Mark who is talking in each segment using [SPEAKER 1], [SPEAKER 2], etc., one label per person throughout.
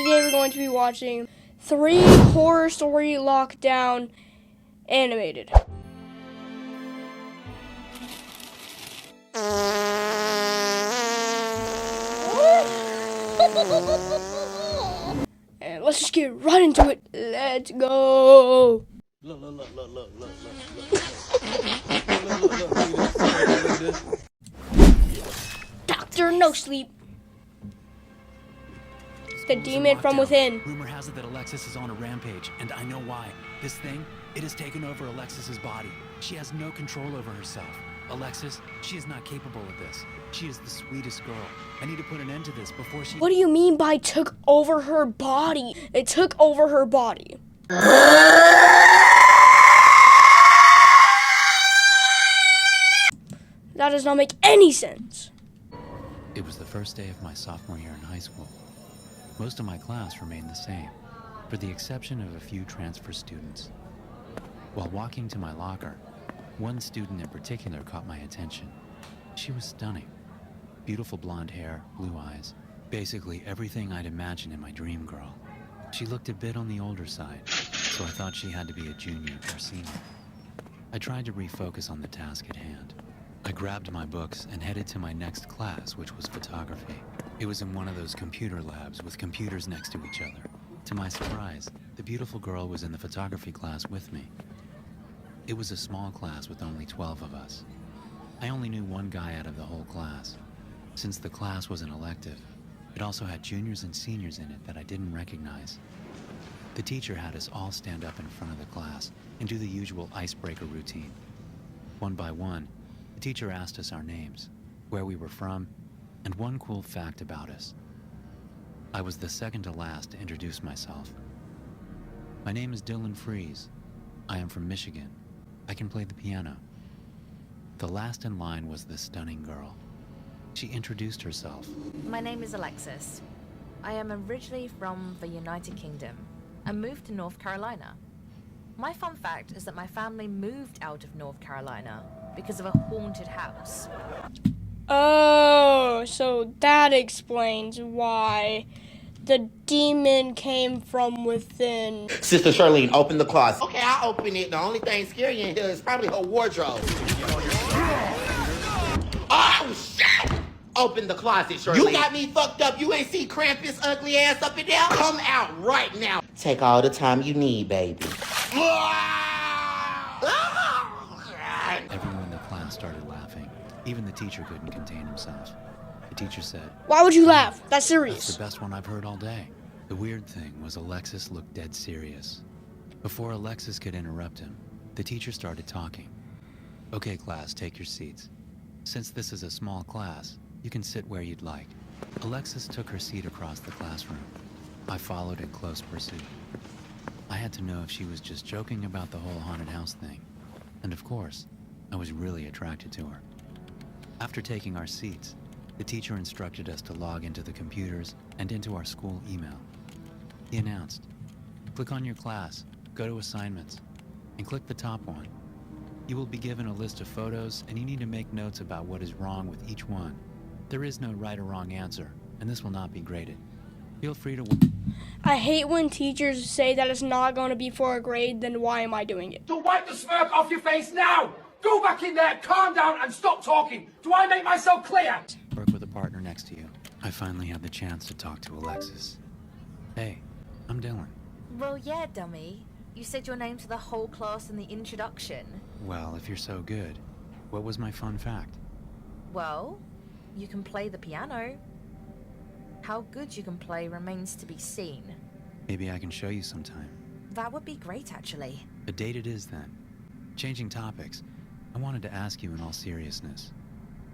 [SPEAKER 1] today we're going to be watching 3 Horror Story Lockdown animated. And let's just get right into it. Let's go.
[SPEAKER 2] Look.
[SPEAKER 1] Dr. No Sleep. The demon from within.
[SPEAKER 3] Rumor has it that Alexis is on a rampage, and I know why. This thing, it has taken over Alexis's body. She has no control over herself. Alexis, she is not capable of this. She is the sweetest girl. I need to put an end to this before she...
[SPEAKER 1] What do you mean by took over her body? It took over her body. That does not make any sense.
[SPEAKER 3] It was the first day of my sophomore year in high school. Most of my class remained the same, for the exception of a few transfer students. While walking to my locker, one student in particular caught my attention. She was stunning. Beautiful blonde hair, blue eyes, basically everything I'd imagine in my dream girl. She looked a bit on the older side, so I thought she had to be a junior or senior. I tried to refocus on the task at hand. I grabbed my books and headed to my next class, which was photography. It was in one of those computer labs with computers next to each other. To my surprise, the beautiful girl was in the photography class with me. It was a small class with only 12 of us. I only knew one guy out of the whole class. Since the class was an elective, it also had juniors and seniors in it that I didn't recognize. The teacher had us all stand up in front of the class and do the usual icebreaker routine. One by one, the teacher asked us our names, where we were from, and one cool fact about us. I was the second to last to introduce myself. My name is Dylan Freeze. I am from Michigan. I can play the piano. The last in line was the stunning girl. She introduced herself.
[SPEAKER 4] My name is Alexis. I am originally from the United Kingdom and moved to North Carolina. My fun fact is that my family moved out of North Carolina because of a haunted house.
[SPEAKER 1] Oh, so that explains why the demon came from within.
[SPEAKER 2] Sister Charlene, open the closet. Okay, I'll open it. The only thing scary in here is probably her wardrobe. Oh, shit! Open the closet, Charlene. You got me fucked up. You ain't see Krampus' ugly ass up in there? Come out right now. Take all the time you need, baby.
[SPEAKER 3] Everyone in the class started laughing. Even the teacher couldn't contain himself. The teacher said,
[SPEAKER 1] Why would you laugh? That's
[SPEAKER 3] "That's
[SPEAKER 1] serious.
[SPEAKER 3] the best one I've heard all day." The weird thing was Alexis looked dead serious. Before Alexis could interrupt him, the teacher started talking. "Okay, class, take your seats. Since this is a small class, you can sit where you'd like." Alexis took her seat across the classroom. I followed in close pursuit. I had to know if she was just joking about the whole haunted house thing. And of course, I was really attracted to her. After taking our seats, the teacher instructed us to log into the computers and into our school email. He announced, "Click on your class, go to assignments, and click the top one. You will be given a list of photos, and you need to make notes about what is wrong with each one. There is no right or wrong answer, and this will not be graded. Feel free to..."
[SPEAKER 1] I hate when teachers say that it's not going to be for a grade, then why am I doing it?
[SPEAKER 5] So wipe the smirk off your face now! Go back in there, calm down, and stop talking! Do I make myself clear?
[SPEAKER 3] Work with a partner next to you. I finally had the chance to talk to Alexis. "Hey, I'm Dylan."
[SPEAKER 4] Well, yeah, dummy. You said your name to the whole class in the introduction.
[SPEAKER 3] "Well, if you're so good, what was my fun fact?"
[SPEAKER 4] Well, you can play the piano. How good you can play remains to be seen.
[SPEAKER 3] Maybe I can show you sometime.
[SPEAKER 4] That would be great, actually.
[SPEAKER 3] A date it is then. Changing topics, I wanted to ask you in all seriousness.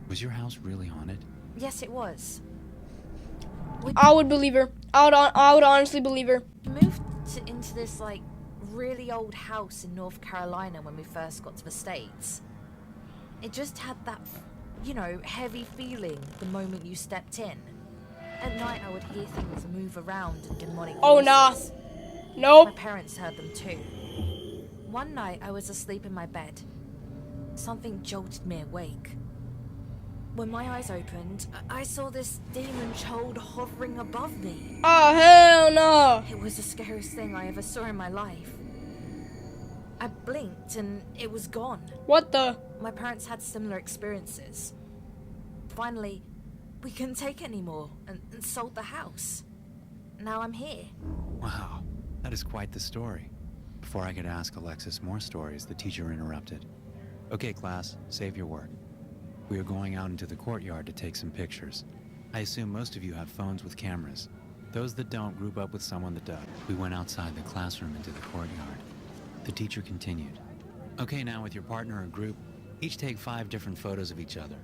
[SPEAKER 3] Was your house really haunted?
[SPEAKER 4] Yes, it was.
[SPEAKER 1] I would believe her. I would honestly believe her.
[SPEAKER 4] We moved into this, like, really old house in North Carolina when we first got to the States. It just had that, you know, heavy feeling the moment you stepped in. At night, I would hear things move around and demonic voices.
[SPEAKER 1] Oh, nah. Nope.
[SPEAKER 4] My parents heard them too. One night, I was asleep in my bed. Something jolted me awake. When my eyes opened, I saw this demon child hovering above me.
[SPEAKER 1] Oh, hell no.
[SPEAKER 4] was the scariest thing I ever saw in my life. I blinked and it was gone.
[SPEAKER 1] What the?
[SPEAKER 4] My parents had similar experiences. Finally, we couldn't take it anymore and sold the house. Now I'm here.
[SPEAKER 3] Wow, that is quite the story. Before I could ask Alexis more stories, the teacher interrupted. Okay, class, save your work. We are going out into the courtyard to take some pictures. I assume most of you have phones with cameras. Those that don't, group up with someone that does. We went outside the classroom into the courtyard. The teacher continued. Okay, now with your partner or group, each take 5 different photos of each other.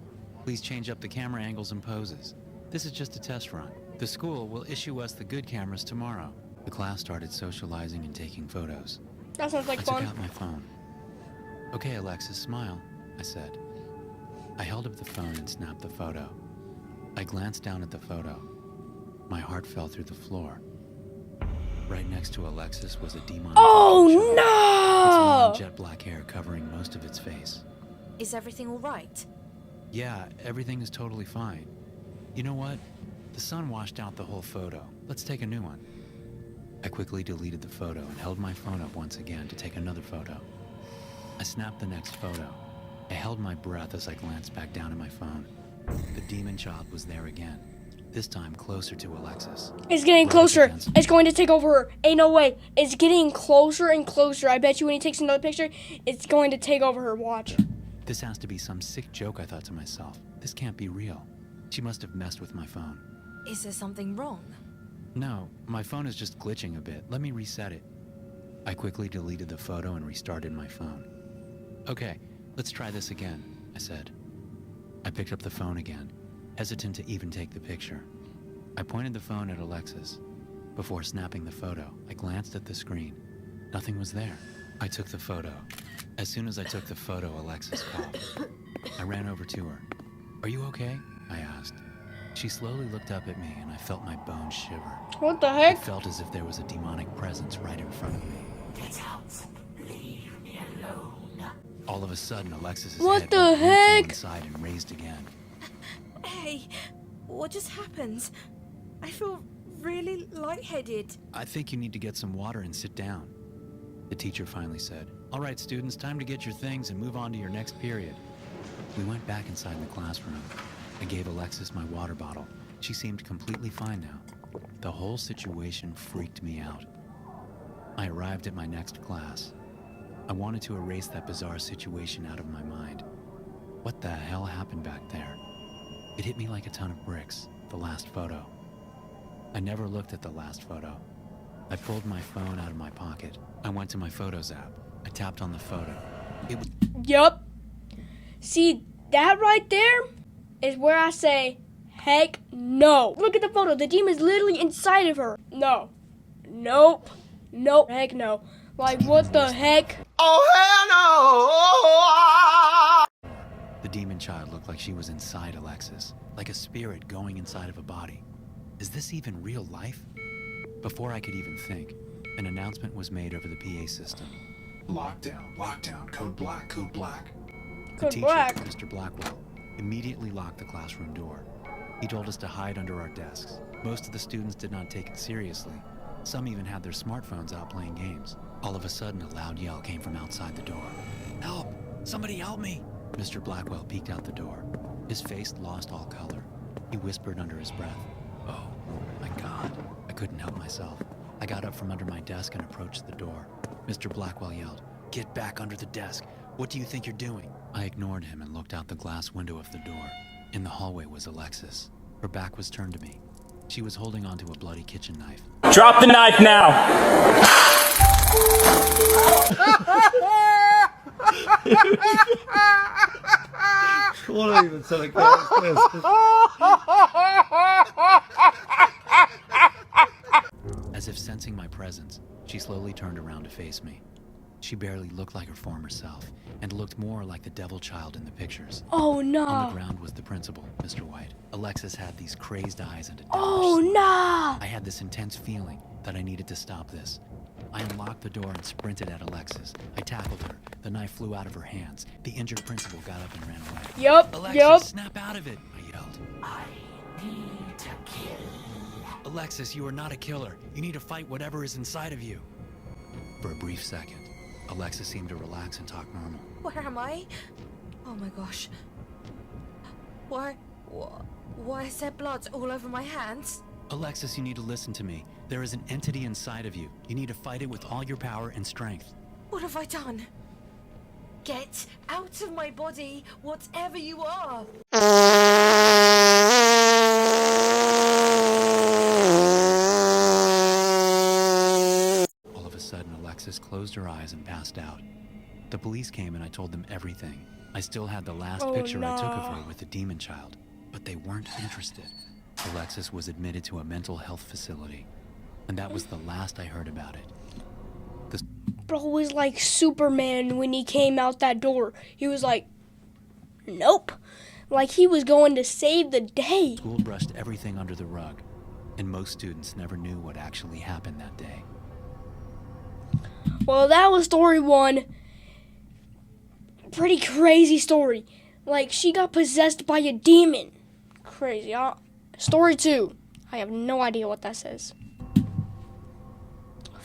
[SPEAKER 3] Please change up the camera angles and poses. This is just a test run. The school will issue us the good cameras tomorrow. The class started socializing and taking photos.
[SPEAKER 1] That sounds like
[SPEAKER 3] I
[SPEAKER 1] fun.
[SPEAKER 3] took out my phone. Okay, Alexis, smile, I said. I held up the phone and snapped the photo. I glanced down at the photo. My heart fell through the floor. Right next to Alexis was a demonic.
[SPEAKER 1] Oh
[SPEAKER 3] Its long
[SPEAKER 1] no!
[SPEAKER 3] jet black hair covering most of its face.
[SPEAKER 4] Is everything all right?
[SPEAKER 3] Yeah, everything is totally fine. You know what? The sun washed out the whole photo. Let's take a new one. I quickly deleted the photo and held my phone up once again to take another photo. I snapped the next photo. I held my breath as I glanced back down at my phone. The demon child was there again, this time closer to Alexis.
[SPEAKER 1] It's getting
[SPEAKER 3] Right
[SPEAKER 1] closer.
[SPEAKER 3] against me.
[SPEAKER 1] It's going to take over her. Ain't no way. It's getting closer and closer. I bet you when he takes another picture, it's going to take over her. Watch.
[SPEAKER 3] This has to be some sick joke, I thought to myself. This can't be real. She must have messed with my phone.
[SPEAKER 4] Is there something wrong?
[SPEAKER 3] No, my phone is just glitching a bit. Let me reset it. I quickly deleted the photo and restarted my phone. Okay, let's try this again, I said. I picked up the phone again, hesitant to even take the picture. I pointed the phone at Alexis. Before snapping the photo, I glanced at the screen. Nothing was there. I took the photo. As soon as I took the photo, Alexis coughed. I ran over to her. Are you okay? I asked. She slowly looked up at me and I felt my bones shiver.
[SPEAKER 1] What the
[SPEAKER 3] It
[SPEAKER 1] heck?
[SPEAKER 3] felt as if there was a demonic presence right in front of me.
[SPEAKER 2] Get out. Leave me alone.
[SPEAKER 3] All of a sudden, Alexis's
[SPEAKER 1] What
[SPEAKER 3] head
[SPEAKER 1] the
[SPEAKER 3] went limp to
[SPEAKER 1] heck?
[SPEAKER 3] one side and raised again.
[SPEAKER 4] Hey, what just happened? I feel really lightheaded.
[SPEAKER 3] I think you need to get some water and sit down. The teacher finally said, All right, students, time to get your things and move on to your next period. We went back inside the classroom. I gave Alexis my water bottle. She seemed completely fine now. The whole situation freaked me out. I arrived at my next class. I wanted to erase that bizarre situation out of my mind. What the hell happened back there? It hit me like a ton of bricks, the last photo. I never looked at the last photo. I pulled my phone out of my pocket. I went to my Photos app. I tapped on the photo. It was...
[SPEAKER 1] Yup. See, that right there is where I say, heck no. Look at the photo. The demon's literally inside of her. No. Nope. Nope. Heck no. Like, what the heck?
[SPEAKER 2] Oh, hell no!
[SPEAKER 3] The demon child looked like she was inside Alexis, like a spirit going inside of a body. Is this even real life? Before I could even think, an announcement was made over the PA system.
[SPEAKER 6] Lockdown, code black.
[SPEAKER 3] The
[SPEAKER 1] Code
[SPEAKER 3] teacher,
[SPEAKER 1] black.
[SPEAKER 3] Mr. Blackwell, immediately locked the classroom door. He told us to hide under our desks. Most of the students did not take it seriously. Some even had their smartphones out playing games. All of a sudden, a loud yell came from outside the door. Help! Somebody help me! Mr. Blackwell peeked out the door. His face lost all color. He whispered under his breath, Oh, my God. I couldn't help myself. I got up from under my desk and approached the door. Mr. Blackwell yelled, Get back under the desk. What do you think you're doing? I ignored him and looked out the glass window of the door. In the hallway was Alexis. Her back was turned to me. She was holding onto a bloody kitchen knife.
[SPEAKER 5] Drop the knife now!
[SPEAKER 7] What even so like that?
[SPEAKER 3] As if sensing my presence, she slowly turned around to face me. She barely looked like her former self, and looked more like the devil child in the pictures.
[SPEAKER 1] Oh
[SPEAKER 3] On
[SPEAKER 1] no.
[SPEAKER 3] the ground was the principal, Mr. White. Alexis had these crazed eyes and a devilish
[SPEAKER 1] Oh
[SPEAKER 3] smile.
[SPEAKER 1] nah.
[SPEAKER 3] I had this intense feeling that I needed to stop this. I unlocked the door and sprinted at Alexis. I tackled her. The knife flew out of her hands. The injured principal got up and ran away.
[SPEAKER 1] Yup.
[SPEAKER 3] Alexis,
[SPEAKER 1] Yup.
[SPEAKER 3] snap out of it, I yelled.
[SPEAKER 2] I need to kill
[SPEAKER 3] Alexis, you are not a killer. You need to fight whatever is inside of you. For a brief second, Alexis seemed to relax and talk normal.
[SPEAKER 4] Where am I? Oh my gosh. Why is there blood all over my hands?
[SPEAKER 3] Alexis, you need to listen to me. There is an entity inside of you. You need to fight it with all your power and strength.
[SPEAKER 4] What have I done? Get out of my body, whatever you are!
[SPEAKER 3] All of a sudden, Alexis closed her eyes and passed out. The police came and I told them everything. I still had the last picture I took of her with the demon child, but they weren't interested. Alexis was admitted to a mental health facility, and that was the last I heard about it.
[SPEAKER 1] Bro was like Superman when he came out that door. He was like, nope. Like he was going to save the day.
[SPEAKER 3] School brushed everything under the rug, and most students never knew what actually happened that day.
[SPEAKER 1] Well, that was story 1. Pretty crazy story. Like, she got possessed by a demon. Crazy. Story 2. I have no idea what that says.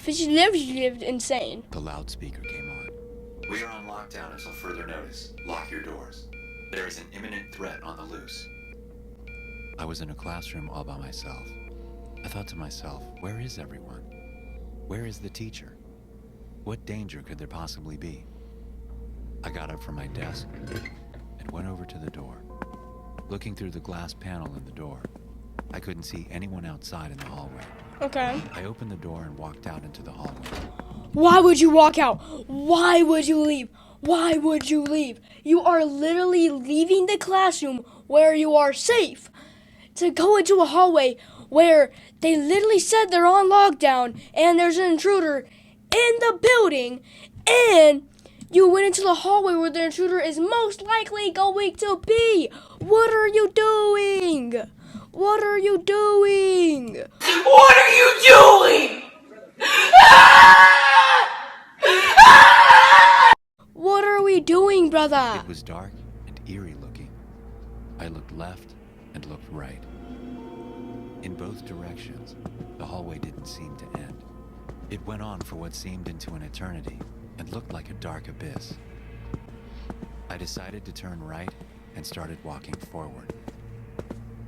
[SPEAKER 1] She lived insane.
[SPEAKER 3] The loudspeaker came on. We are on lockdown until further notice. Lock your doors. There is an imminent threat on the loose. I was in a classroom all by myself. I thought to myself, where is everyone? Where is the teacher? What danger could there possibly be? I got up from my desk and went over to the door. Looking through the glass panel in the door, I couldn't see anyone outside in the hallway.
[SPEAKER 1] Okay.
[SPEAKER 3] I opened the door and walked out into the hallway.
[SPEAKER 1] Why would you walk out? Why would you leave? Why would you leave? You are literally leaving the classroom where you are safe to go into a hallway where they literally said they're on lockdown and there's an intruder in the building, and you went into the hallway where the intruder is most likely going to be. What are you doing? What are you doing?
[SPEAKER 5] What are you doing?
[SPEAKER 1] What are we doing, brother?
[SPEAKER 3] It was dark and eerie looking. I looked left and looked right. In both directions, the hallway didn't seem to end. It went on for what seemed into an eternity and looked like a dark abyss. I decided to turn right and started walking forward.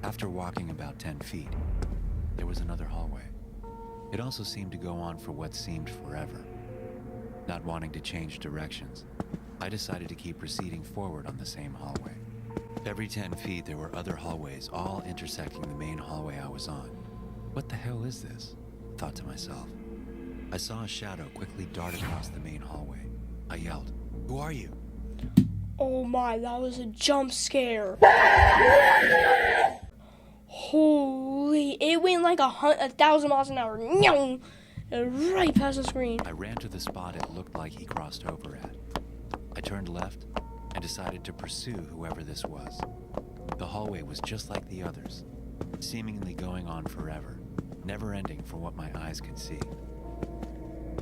[SPEAKER 3] After walking about 10 feet, there was another hallway. It also seemed to go on for what seemed forever. Not wanting to change directions, I decided to keep proceeding forward on the same hallway. Every 10 feet, there were other hallways, all intersecting the main hallway I was on. What the hell is this? I thought to myself. I saw a shadow quickly dart across the main hallway. I yelled, "Who are you?"
[SPEAKER 1] Oh my, that was a jump scare. Holy, it went like 1,000 miles an hour. Right past the screen.
[SPEAKER 3] I ran to the spot it looked like he crossed over at. I turned left and decided to pursue whoever this was. The hallway was just like the others, seemingly going on forever, never ending from what my eyes could see.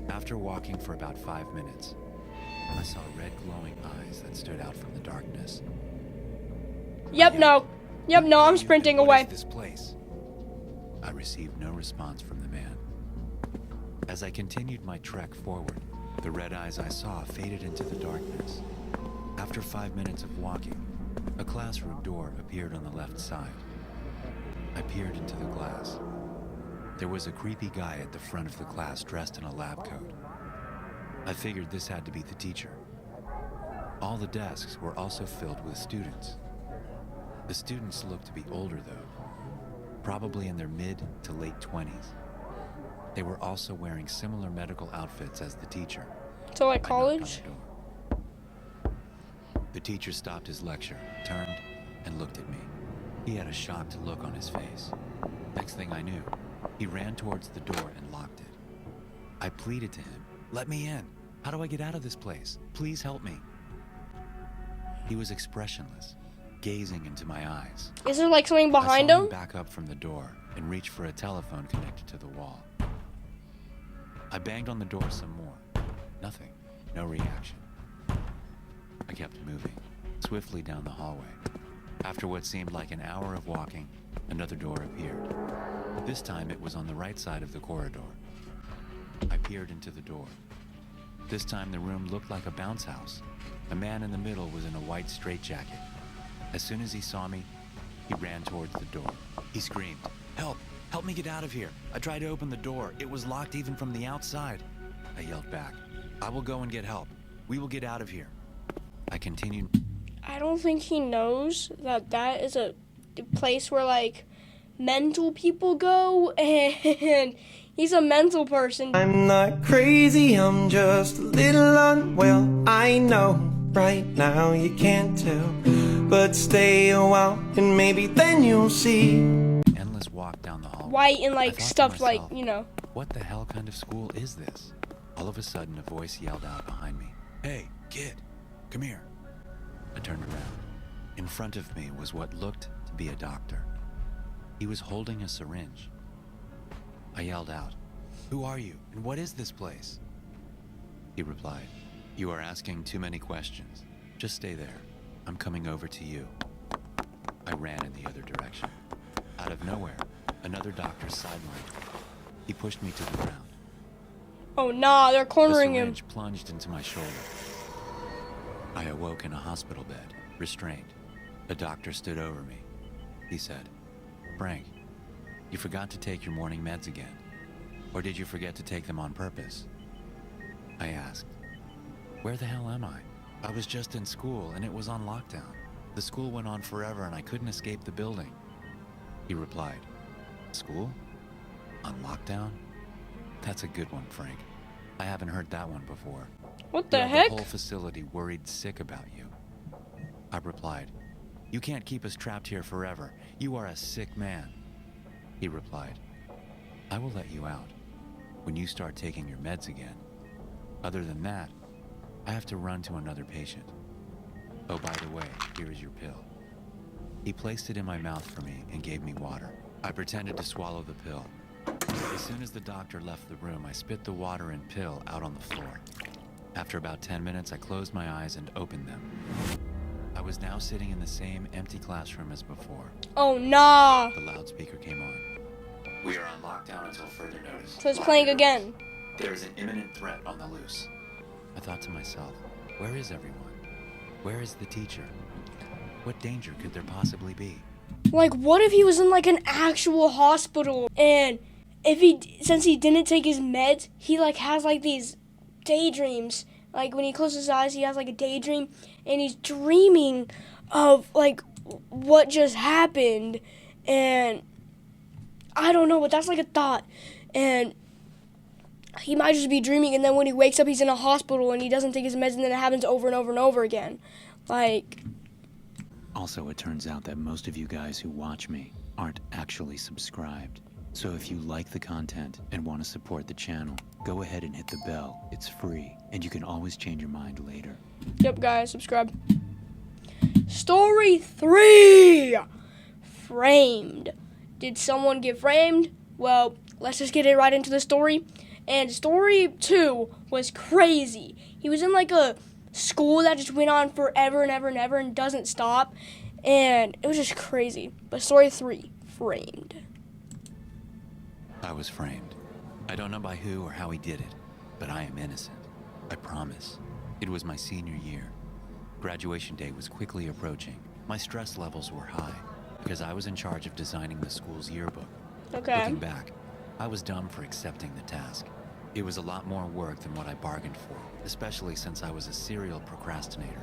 [SPEAKER 3] After walking for about 5 minutes, I saw red glowing eyes that stood out from the darkness.
[SPEAKER 1] Yep, no, I'm sprinting
[SPEAKER 3] What
[SPEAKER 1] away.
[SPEAKER 3] is this place? I received no response from the man. As I continued my trek forward, the red eyes I saw faded into the darkness. After 5 minutes of walking, a classroom door appeared on the left side. I peered into the glass. There was a creepy guy at the front of the class dressed in a lab coat. I figured this had to be the teacher. All the desks were also filled with students. The students looked to be older though, probably in their mid to late 20s. They were also wearing similar medical outfits as the teacher.
[SPEAKER 1] So like
[SPEAKER 3] I knocked on
[SPEAKER 1] college?
[SPEAKER 3] the door. The teacher stopped his lecture, turned, and looked at me. He had a shocked look on his face. Next thing I knew, he ran towards the door and locked it. I pleaded to him, "Let me in. How do I get out of this place? Please help me." He was expressionless, gazing into my eyes.
[SPEAKER 1] Is there like something behind
[SPEAKER 3] I saw
[SPEAKER 1] him?
[SPEAKER 3] back up from the door and reach for a telephone connected to the wall. I banged on the door some more. Nothing. No reaction. I kept moving, swiftly down the hallway. After what seemed like an hour of walking, another door appeared. This time it was on the right side of the corridor. I peered into the door. This time the room looked like a bounce house. A man in the middle was in a white straitjacket. As soon as he saw me, he ran towards the door. He screamed, "Help! Help me get out of here! I tried to open the door. It was locked even from the outside." I yelled back, "I will go and get help. We will get out of here." I continued.
[SPEAKER 1] I don't think he knows that that is a place where, like, mental people go, and he's a mental person.
[SPEAKER 8] I'm not crazy, I'm just a little unwell. I know right now you can't tell, but stay a while and maybe then you'll see.
[SPEAKER 3] Endless walk down the hallway.
[SPEAKER 1] White and,
[SPEAKER 3] I
[SPEAKER 1] like,
[SPEAKER 3] thought to
[SPEAKER 1] stuff like,
[SPEAKER 3] myself,
[SPEAKER 1] you know.
[SPEAKER 3] What the hell kind of school is this? All of a sudden, a voice yelled out behind me, "Hey, kid, come here." I turned around. In front of me was what looked to be a doctor. He was holding a syringe. I yelled out, "Who are you, and what is this place?" He replied, "You are asking too many questions. Just stay there. I'm coming over to you." I ran in the other direction. Out of nowhere, another doctor sidelined me. He pushed me to the ground.
[SPEAKER 1] Oh, nah, they're
[SPEAKER 3] The
[SPEAKER 1] cornering him.
[SPEAKER 3] syringe plunged into my shoulder. I awoke in a hospital bed, restrained. A doctor stood over me. He said, "Frank, you forgot to take your morning meds again. Or did you forget to take them on purpose?" I asked, "Where the hell am I? I was just in school and it was on lockdown. The school went on forever and I couldn't escape the building." He replied, "School? On lockdown? That's a good one, Frank. I haven't heard that one before.
[SPEAKER 1] What the
[SPEAKER 3] You have
[SPEAKER 1] heck?
[SPEAKER 3] The whole facility worried sick about you." I replied, "You can't keep us trapped here forever. You are a sick man." He replied, "I will let you out when you start taking your meds again. Other than that, I have to run to another patient. Oh, by the way, here is your pill." He placed it in my mouth for me and gave me water. I pretended to swallow the pill. As soon as the doctor left the room, I spit the water and pill out on the floor. After about 10 minutes, I closed my eyes and opened them. I was now sitting in the same empty classroom as before.
[SPEAKER 1] Oh, nah.
[SPEAKER 3] The loudspeaker came on. "We are on lockdown until further notice."
[SPEAKER 1] So it's playing again.
[SPEAKER 3] "There is an imminent threat on the loose." I thought to myself, where is everyone? Where is the teacher? What danger could there possibly be?
[SPEAKER 1] Like, what if he was in, like, an actual hospital, and since he didn't take his meds, he, like, has, like, these daydreams. Like, when he closes his eyes, he has, like, a daydream, and he's dreaming of, like, what just happened, and I don't know, but that's, like, a thought, and he might just be dreaming, and then when he wakes up, he's in a hospital, and he doesn't take his meds, and then it happens over and over and over again. Like...
[SPEAKER 3] Also, it turns out that most of you guys who watch me aren't actually subscribed. So if you like the content and want to support the channel, go ahead and hit the bell. It's free, and you can always change your mind later.
[SPEAKER 1] Yep, guys, subscribe. Story 3! Framed. Did someone get framed? Well, let's just get it right into the story. And story 2 was crazy. He was in, like, a school that just went on forever and ever and ever and doesn't stop. And it was just crazy. But story 3, framed.
[SPEAKER 3] I was framed. I don't know by who or how he did it, but I am innocent. I promise. It was my senior year. Graduation day was quickly approaching. My stress levels were high because I was in charge of designing the school's yearbook.
[SPEAKER 1] Okay.
[SPEAKER 3] Looking back, I was dumb for accepting the task. It was a lot more work than what I bargained for, especially since I was a serial procrastinator.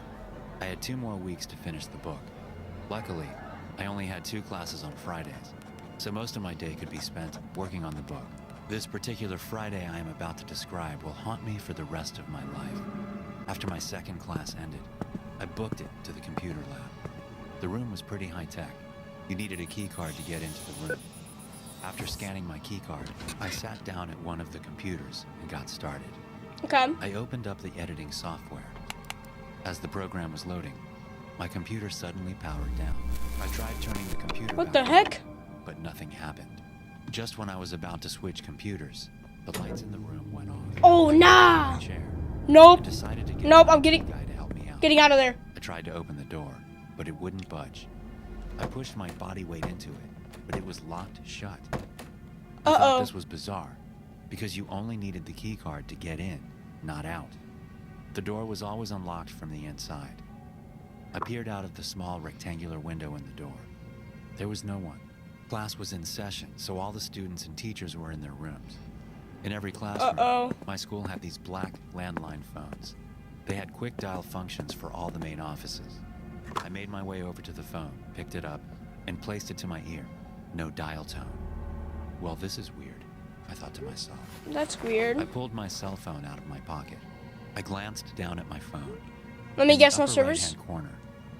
[SPEAKER 3] I had 2 more weeks to finish the book. Luckily, I only had 2 classes on Fridays, so most of my day could be spent working on the book. This particular Friday I am about to describe will haunt me for the rest of my life. After my second class ended, I booked it to the computer lab. The room was pretty high-tech. You needed a key card to get into the room. After scanning my key card, I sat down at one of the computers and got started.
[SPEAKER 1] Okay.
[SPEAKER 3] I opened up the editing software. As the program was loading, my computer suddenly powered down. I tried turning the computer
[SPEAKER 1] What
[SPEAKER 3] back
[SPEAKER 1] the
[SPEAKER 3] on,
[SPEAKER 1] heck?
[SPEAKER 3] but nothing happened. Just when I was about to switch computers, the lights in the room went off.
[SPEAKER 1] Oh, nah.
[SPEAKER 3] I chair.
[SPEAKER 1] Nope.
[SPEAKER 3] I decided to get
[SPEAKER 1] Nope,
[SPEAKER 3] a
[SPEAKER 1] I'm getting-
[SPEAKER 3] guy to help me out.
[SPEAKER 1] Getting out of there.
[SPEAKER 3] I tried to open the door, but it wouldn't budge. I pushed my body weight into it, but it was locked shut. I thought
[SPEAKER 1] Uh-oh.
[SPEAKER 3] this was bizarre, because you only needed the key card to get in, not out. The door was always unlocked from the inside. I peered out of the small rectangular window in the door. There was no one. Class was in session, so all the students and teachers were in their rooms. In every classroom, my school had these black landline phones. They had quick dial functions for all the main offices. I made my way over to the phone, picked it up, and placed it to my ear. No dial tone. Well, this is weird, I thought to myself.
[SPEAKER 1] That's weird.
[SPEAKER 3] I pulled my cell phone out of my pocket. I glanced down at my phone.
[SPEAKER 1] Let me
[SPEAKER 3] In
[SPEAKER 1] guess,
[SPEAKER 3] the
[SPEAKER 1] no
[SPEAKER 3] upper
[SPEAKER 1] service?
[SPEAKER 3] right-hand corner,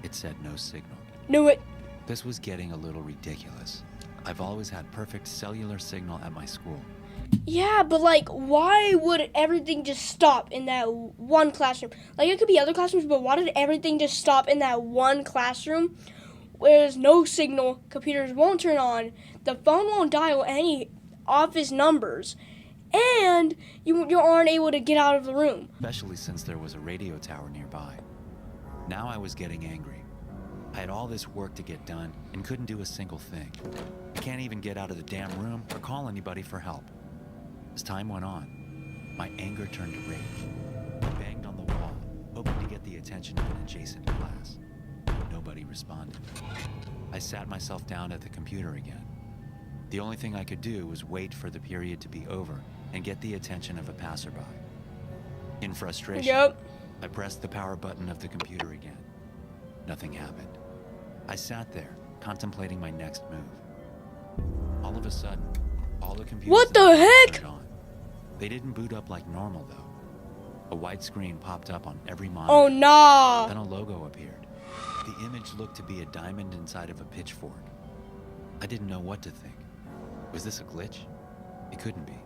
[SPEAKER 3] it said no signal.
[SPEAKER 1] Knew it.
[SPEAKER 3] This was getting a little ridiculous. I've always had perfect cellular signal at my school.
[SPEAKER 1] Yeah, but like, why would everything just stop in that one classroom? Like, it could be other classrooms, but why did everything just stop in that one classroom where there's no signal, computers won't turn on, the phone won't dial any office numbers, and you aren't able to get out of the room?
[SPEAKER 3] Especially since there was a radio tower nearby. Now I was getting angry. I had all this work to get done and couldn't do a single thing. I can't even get out of the damn room or call anybody for help. As time went on, my anger turned to rage. I banged on the wall, hoping to get the attention of an adjacent class. Nobody responded. I sat myself down at the computer again. The only thing I could do was wait for the period to be over and get the attention of a passerby. In frustration,
[SPEAKER 1] Yep.
[SPEAKER 3] I pressed the power button of the computer again. Nothing happened. I sat there, contemplating my next move. All of a sudden, all the computers
[SPEAKER 1] What the
[SPEAKER 3] in room
[SPEAKER 1] heck?
[SPEAKER 3] turned on. They didn't boot up like normal, though. A white screen popped up on every monitor.
[SPEAKER 1] Oh, nah.
[SPEAKER 3] Then a logo appeared. The image looked to be a diamond inside of a pitchfork. I didn't know what to think. Was this a glitch? It couldn't be.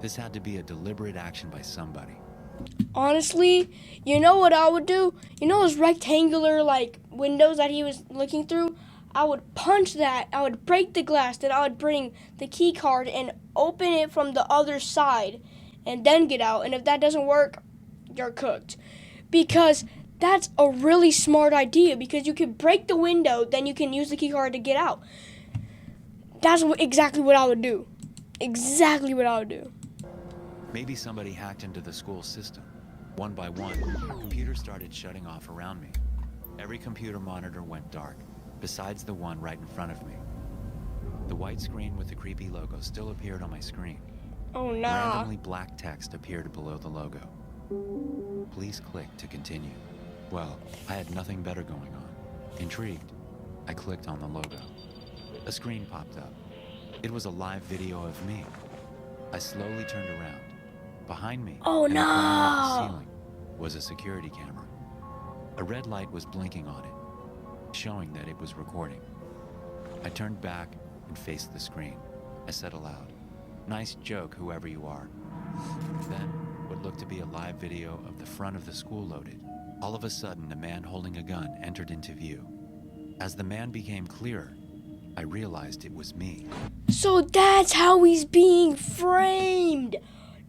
[SPEAKER 3] This had to be a deliberate action by somebody.
[SPEAKER 1] Honestly, you know what I would do? You know those rectangular, like, windows that he was looking through? I would punch that, I would break the glass, then I would bring the key card and open it from the other side and then get out. And if that doesn't work, you're cooked. Because that's a really smart idea, because you can break the window, then you can use the key card to get out. That's exactly what I would do. Exactly what I would do.
[SPEAKER 3] Maybe somebody hacked into the school system. One by one, computers started shutting off around me. Every computer monitor went dark, besides the one right in front of me. The white screen with the creepy logo still appeared on my screen.
[SPEAKER 1] Oh, nah.
[SPEAKER 3] Randomly black text appeared below the logo. Please click to continue. Well, I had nothing better going on. Intrigued, I clicked on the logo. A screen popped up. It was a live video of me. I slowly turned around. Behind me,
[SPEAKER 1] Oh,
[SPEAKER 3] in the corner of the
[SPEAKER 1] no.
[SPEAKER 3] ceiling, was a security camera. A red light was blinking on it, showing that it was recording. I turned back and faced the screen. I said aloud, "Nice joke, whoever you are." Then, what looked to be a live video of the front of the school loaded. All of a sudden, a man holding a gun entered into view. As the man became clearer, I realized it was me.
[SPEAKER 1] So that's how he's being framed.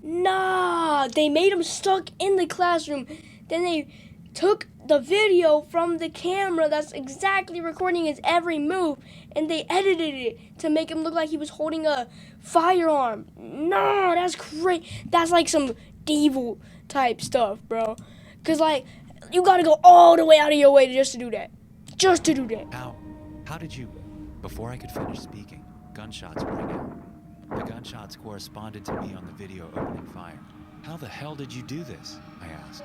[SPEAKER 1] Nah, they made him stuck in the classroom. Then they took the video from the camera that's exactly recording his every move, and they edited it to make him look like he was holding a firearm. Nah, that's great. That's like some evil type stuff, bro. Cause like, you gotta go all the way out of your way just to do that. Just to do that.
[SPEAKER 3] How did you... Before I could finish speaking, gunshots rang out. The gunshots corresponded to me on the video opening fire. How the hell did you do this? I asked.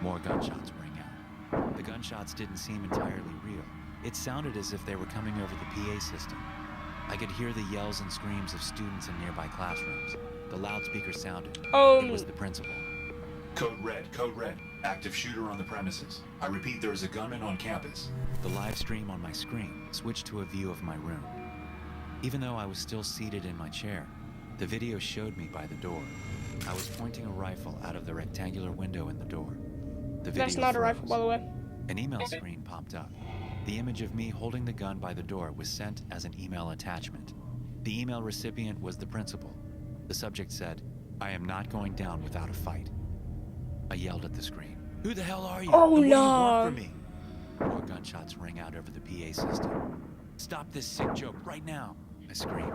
[SPEAKER 3] More gunshots rang out. The gunshots didn't seem entirely real. It sounded as if they were coming over the PA system. I could hear the yells and screams of students in nearby classrooms. The loudspeaker sounded. It was the principal.
[SPEAKER 6] Code red, code red. Active shooter on the premises. I repeat, there is a gunman on campus.
[SPEAKER 3] The live stream on my screen switched to a view of my room. Even though I was still seated in my chair, the video showed me by the door. I was pointing a rifle out of the rectangular window in the door. The video
[SPEAKER 1] That's not a
[SPEAKER 3] froze.
[SPEAKER 1] rifle, by the way.
[SPEAKER 3] An email screen popped up. The image of me holding the gun by the door was sent as an email attachment. The email recipient was the principal. The subject said, "I am not going down without a fight." I yelled at the screen, "Who the hell are you?
[SPEAKER 1] Oh,
[SPEAKER 3] And what do you
[SPEAKER 1] no.
[SPEAKER 3] want from me?" More gunshots rang out over the PA system. "Stop this sick joke right now," I screamed.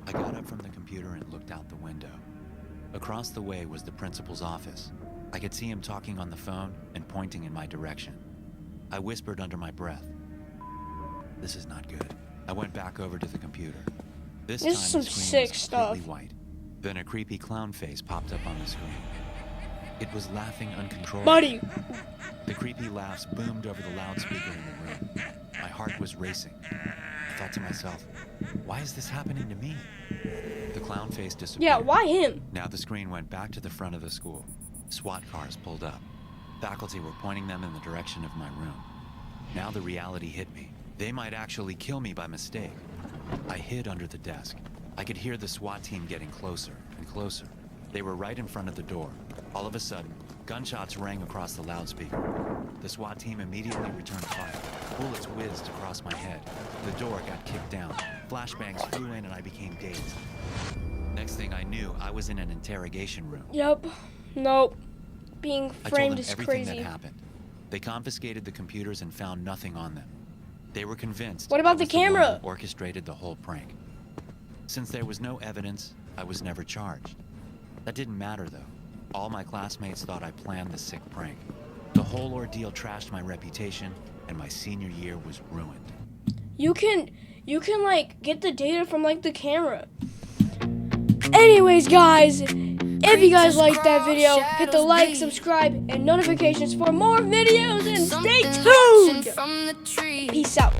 [SPEAKER 3] I got up from the computer and looked out the window. Across the way was the principal's office. I could see him talking on the phone and pointing in my direction. I whispered under my breath, "This is not good." I went back over to the computer. This time
[SPEAKER 1] is some
[SPEAKER 3] the screen
[SPEAKER 1] sick
[SPEAKER 3] was
[SPEAKER 1] stuff.
[SPEAKER 3] completely white. Then a creepy clown face popped up on the screen. It was laughing uncontrollably.
[SPEAKER 1] Buddy.
[SPEAKER 3] The creepy laughs boomed over the loudspeaker in the room. My heart was racing. I thought to myself, why is this happening to me? The clown face disappeared.
[SPEAKER 1] Yeah, why him?
[SPEAKER 3] Now the screen went back to the front of the school. SWAT cars pulled up. Faculty were pointing them in the direction of my room. Now the reality hit me. They might actually kill me by mistake. I hid under the desk. I could hear the SWAT team getting closer and closer. They were right in front of the door. All of a sudden, gunshots rang across the loudspeaker. The SWAT team immediately returned fire. Bullets whizzed across my head. The door got kicked down. Flashbangs flew in and I became dazed. Next thing I knew, I was in an interrogation room.
[SPEAKER 1] Yep. Nope. Being
[SPEAKER 3] I told
[SPEAKER 1] framed
[SPEAKER 3] them
[SPEAKER 1] is
[SPEAKER 3] everything
[SPEAKER 1] crazy.
[SPEAKER 3] that happened. They confiscated the computers and found nothing on them. They were convinced.
[SPEAKER 1] What about
[SPEAKER 3] I
[SPEAKER 1] the
[SPEAKER 3] was one
[SPEAKER 1] camera?
[SPEAKER 3] who orchestrated the whole prank. Since there was no evidence, I was never charged. That didn't matter though. All my classmates thought I planned the sick prank. The whole ordeal trashed my reputation, and my senior year was ruined.
[SPEAKER 1] You can like get the data from like the camera. Anyways, guys, if you guys liked that video, hit the like, subscribe, and notifications for more videos, and stay tuned. Peace out.